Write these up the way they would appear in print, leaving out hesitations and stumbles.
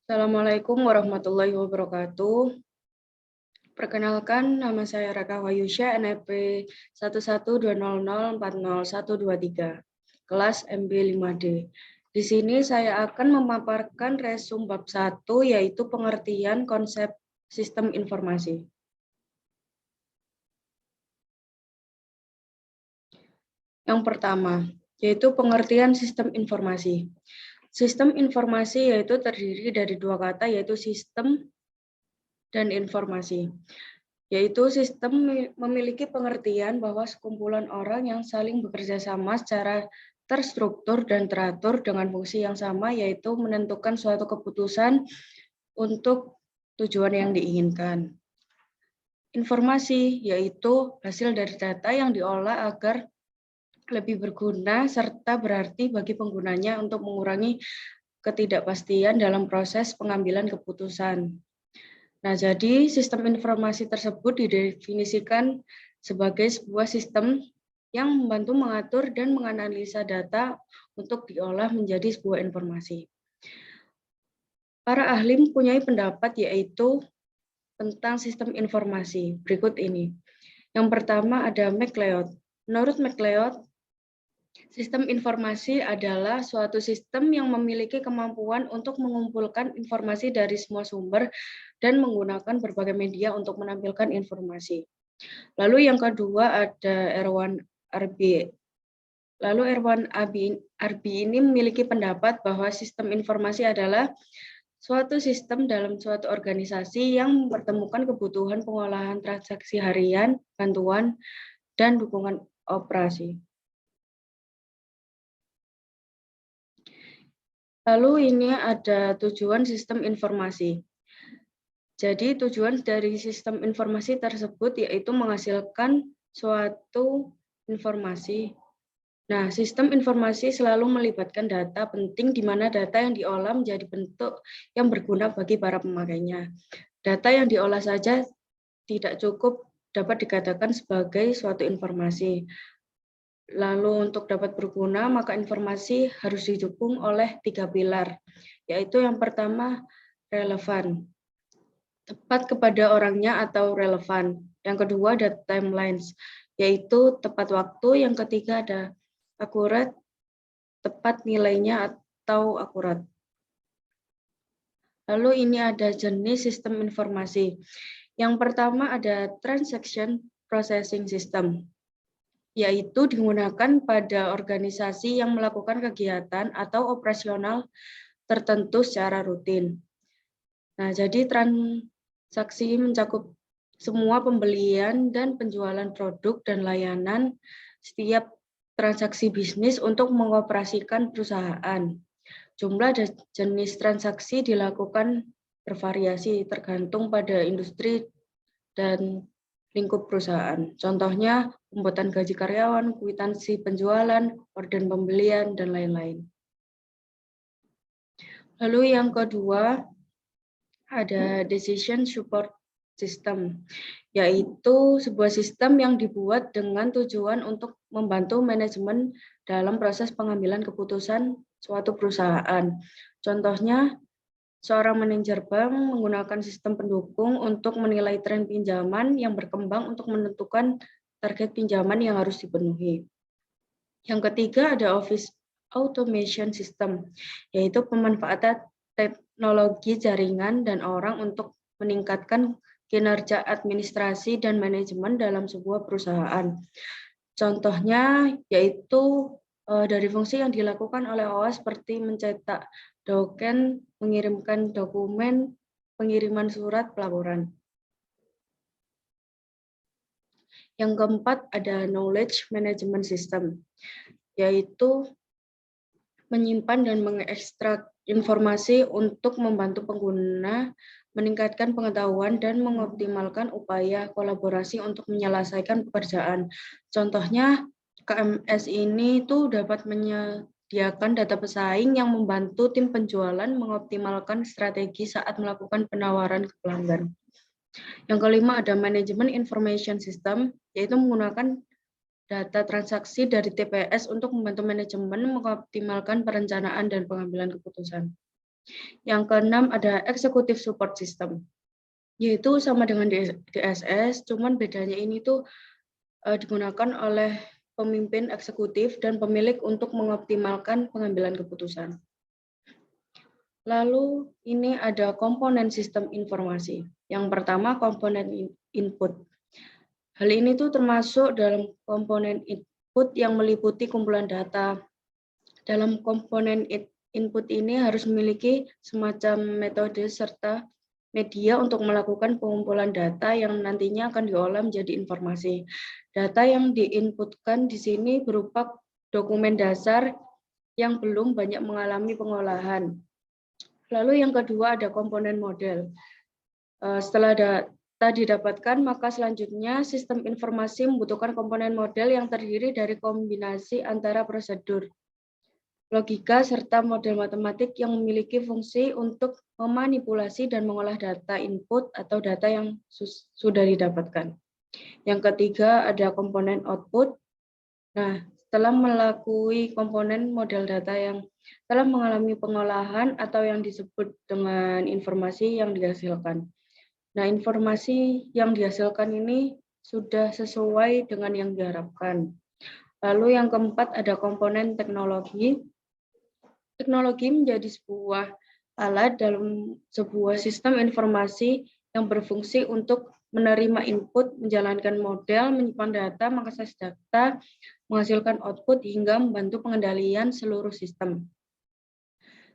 Assalamualaikum warahmatullahi wabarakatuh. Perkenalkan, nama saya Raka Wayusya, NIP 11200400123, kelas MB5D. Di sini saya akan memaparkan resum bab 1, yaitu pengertian konsep sistem informasi. Yang pertama, yaitu pengertian sistem informasi. Sistem informasi yaitu terdiri dari dua kata, yaitu sistem dan informasi. Yaitu sistem memiliki pengertian bahwa sekumpulan orang yang saling bekerja sama secara terstruktur dan teratur dengan fungsi yang sama, yaitu menentukan suatu keputusan untuk tujuan yang diinginkan. Informasi yaitu hasil dari data yang diolah agar lebih berguna serta berarti bagi penggunanya untuk mengurangi ketidakpastian dalam proses pengambilan keputusan. Nah, jadi sistem informasi tersebut didefinisikan sebagai sebuah sistem yang membantu mengatur dan menganalisa data untuk diolah menjadi sebuah informasi. Para ahli mempunyai pendapat yaitu tentang sistem informasi berikut ini. Yang pertama ada MacLeod. Menurut MacLeod, sistem informasi adalah suatu sistem yang memiliki kemampuan untuk mengumpulkan informasi dari semua sumber dan menggunakan berbagai media untuk menampilkan informasi. Lalu yang kedua ada Erwan Arbi. Lalu Erwan Arbi ini memiliki pendapat bahwa sistem informasi adalah suatu sistem dalam suatu organisasi yang mempertemukan kebutuhan pengolahan transaksi harian, bantuan, dan dukungan operasi. Lalu ini ada tujuan sistem informasi. Jadi tujuan dari sistem informasi tersebut yaitu menghasilkan suatu informasi. Nah, sistem informasi selalu melibatkan data penting di mana data yang diolah menjadi bentuk yang berguna bagi para pemakainya. Data yang diolah saja tidak cukup dapat dikatakan sebagai suatu informasi. Lalu untuk dapat berguna, maka informasi harus didukung oleh 3 pilar, yaitu yang pertama relevan, tepat kepada orangnya atau relevan. Yang kedua ada timelines, yaitu tepat waktu. Yang ketiga ada akurat, tepat nilainya atau akurat. Lalu ini ada jenis sistem informasi. Yang pertama ada transaction processing system, yaitu digunakan pada organisasi yang melakukan kegiatan atau operasional tertentu secara rutin. Nah, jadi transaksi mencakup semua pembelian dan penjualan produk dan layanan setiap transaksi bisnis untuk mengoperasikan perusahaan. Jumlah dan jenis transaksi dilakukan bervariasi tergantung pada industri dan lingkup perusahaan. Contohnya, pembuatan gaji karyawan, kwitansi penjualan, orden pembelian, dan lain-lain. Lalu yang kedua, ada decision support system, yaitu sebuah sistem yang dibuat dengan tujuan untuk membantu manajemen dalam proses pengambilan keputusan suatu perusahaan. Contohnya, seorang manajer bank menggunakan sistem pendukung untuk menilai tren pinjaman yang berkembang untuk menentukan target pinjaman yang harus dipenuhi. Yang ketiga ada office automation system, yaitu pemanfaatan teknologi jaringan dan orang untuk meningkatkan kinerja administrasi dan manajemen dalam sebuah perusahaan. Contohnya yaitu dari fungsi yang dilakukan oleh OWAS seperti mencetak doken, mengirimkan dokumen, pengiriman surat pelaporan. Yang keempat ada knowledge management system, yaitu menyimpan dan mengekstrak informasi untuk membantu pengguna meningkatkan pengetahuan dan mengoptimalkan upaya kolaborasi untuk menyelesaikan pekerjaan. Contohnya, KMS ini tuh dapat menyediakan data pesaing yang membantu tim penjualan mengoptimalkan strategi saat melakukan penawaran ke pelanggan. Yang kelima ada manajemen information system, yaitu menggunakan data transaksi dari TPS untuk membantu manajemen mengoptimalkan perencanaan dan pengambilan keputusan. Yang keenam ada Executive Support System, yaitu sama dengan DSS, cuman bedanya ini tuh digunakan oleh pemimpin eksekutif dan pemilik untuk mengoptimalkan pengambilan keputusan. Lalu ini ada komponen sistem informasi. Yang pertama komponen input. Hal ini tuh termasuk dalam komponen input yang meliputi kumpulan data. Dalam komponen input ini harus memiliki semacam metode serta media untuk melakukan pengumpulan data yang nantinya akan diolah menjadi informasi. Data yang diinputkan di sini berupa dokumen dasar yang belum banyak mengalami pengolahan. Lalu yang kedua ada komponen model. Setelah data didapatkan, maka selanjutnya sistem informasi membutuhkan komponen model yang terdiri dari kombinasi antara prosedur, logika, serta model matematik yang memiliki fungsi untuk memanipulasi dan mengolah data input atau data yang sudah didapatkan. Yang ketiga ada komponen output. Nah, setelah melalui komponen model data yang telah mengalami pengolahan atau yang disebut dengan informasi yang dihasilkan. Nah, informasi yang dihasilkan ini sudah sesuai dengan yang diharapkan. Lalu yang keempat ada komponen teknologi. Teknologi menjadi sebuah alat dalam sebuah sistem informasi yang berfungsi untuk menerima input, menjalankan model, menyimpan data, mengakses data, menghasilkan output, hingga membantu pengendalian seluruh sistem.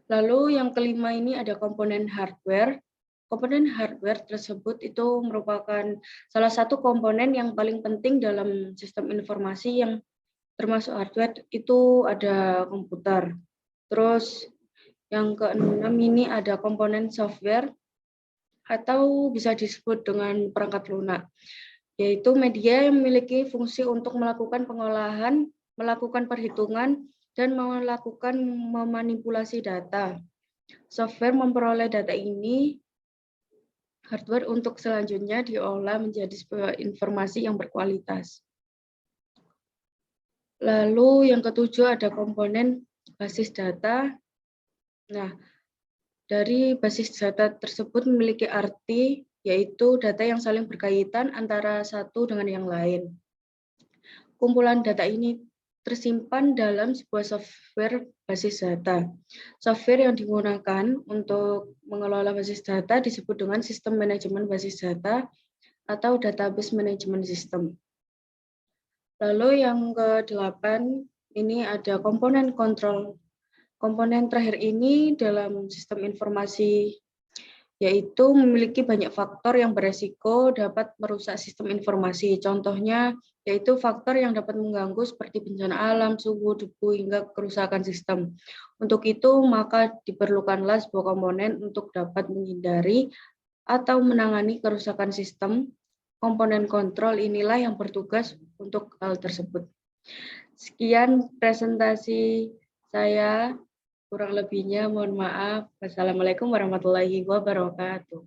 Lalu yang kelima ini ada komponen hardware. Komponen hardware tersebut itu merupakan salah satu komponen yang paling penting dalam sistem informasi yang termasuk hardware itu ada komputer. Terus yang keenam ini ada komponen software atau bisa disebut dengan perangkat lunak, yaitu media yang memiliki fungsi untuk melakukan pengolahan, melakukan perhitungan, dan melakukan memanipulasi data. Software memperoleh data ini, hardware untuk selanjutnya diolah menjadi sebuah informasi yang berkualitas. Lalu yang ketujuh ada komponen basis data. Nah, dari basis data tersebut memiliki arti, yaitu data yang saling berkaitan antara satu dengan yang lain. Kumpulan data ini tersimpan dalam sebuah software basis data. Software yang digunakan untuk mengelola basis data disebut dengan sistem manajemen basis data atau database management system. Lalu yang ke-8, ini ada komponen kontrol. Komponen terakhir ini dalam sistem informasi yaitu memiliki banyak faktor yang beresiko dapat merusak sistem informasi. Contohnya yaitu faktor yang dapat mengganggu seperti bencana alam, suhu, debu, hingga kerusakan sistem. Untuk itu, maka diperlukanlah sebuah komponen untuk dapat menghindari atau menangani kerusakan sistem. Komponen kontrol inilah yang bertugas untuk hal tersebut. Sekian presentasi saya. Kurang lebihnya mohon maaf. Wassalamualaikum warahmatullahi wabarakatuh.